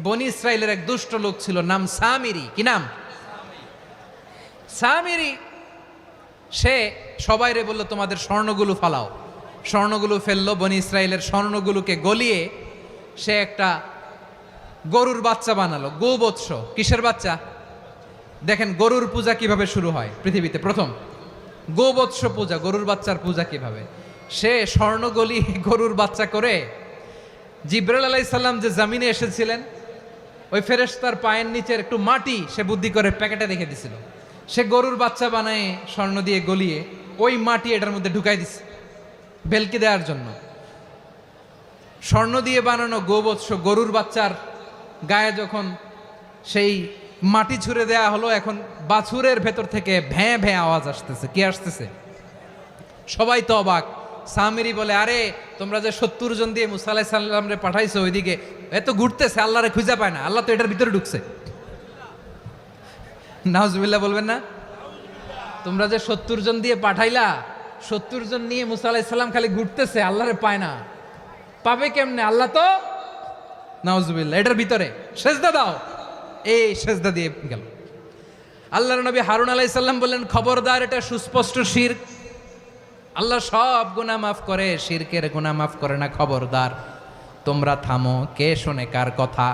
বনি ইসরায়েলের এক দুষ্ট লোক ছিল, নাম সামিরি। কি নাম? সামিরি। সে সবাইরে বলল, তোমাদের স্বর্ণগুলো ফালাও। স্বর্ণগুলো ফেললো, বনি ইসরায়েলের স্বর্ণগুলোকে গলিয়ে সে একটা গরুর বাচ্চা বানালো। গোবৎস। কিসের বাচ্চা? দেখেন গরুর পূজা কিভাবে শুরু হয় পৃথিবীতে প্রথম। গোবৎস পূজা, গরুর বাচ্চার পূজা কিভাবে। সে স্বর্ণ গলিয়ে গরুর বাচ্চা করে জিব্রাইল আলাইহিস সালাম যে জমিনে এসেছিলেন, ওই ফেরেশতার পায়ের নিচের একটু মাটি সে বুদ্ধি করে প্যাকেটে রেখে দিছিল। সে গরুর বাচ্চা বানায় স্বর্ণ দিয়ে গলিয়ে ওই মাটি এটার মধ্যে ঢুকাই দিছে ভেলকি দেওয়ার জন্য। স্বর্ণ দিয়ে বানানো গোবৎস গরুর বাচ্চার গায়ে যখন সেই মাটি ছুঁড়ে দেয়া হলো, এখন বাছুরের ভেতর থেকে ভ্যাঁ ভ্যাঁ আওয়াজ আসতেছে। কি আসতেছে? সবাই তো অবাক। সামিরি বলে, আরে তোমরা যে 70 জন দিয়ে মুসা আলাইহিস সালাম রে পাঠাইছো ওইদিকে, এত ঘুরতেছে, আল্লাহরে খুঁজে পায় না, আল্লাহ তো এটার ভিতরে ঢুকছে। নাউজুবিল্লাহ বলবেন না? তোমরা যে 70 জন দিয়ে পাঠাইলা, 70 জন নিয়ে মুসা আলাইহিস সালাম খালি ঘুরতেছে, আল্লাহরে পায় না। পাবে কেমনে? আল্লাহ তো, নাউজুবিল্লাহ, এটার ভিতরে সেজদা দাও। এই সেজদা দিয়ে গেল। আল্লাহর নবী হারুন আলাইহিস সালাম বললেন, খবরদার, এটা সুস্পষ্ট শিরক। আল্লাহ সব গুনাহ মাফ করে, শিরকের গুনাহ মাফ করে না। খবরদার, তোমরা থামো। কে শোনে কার কথা?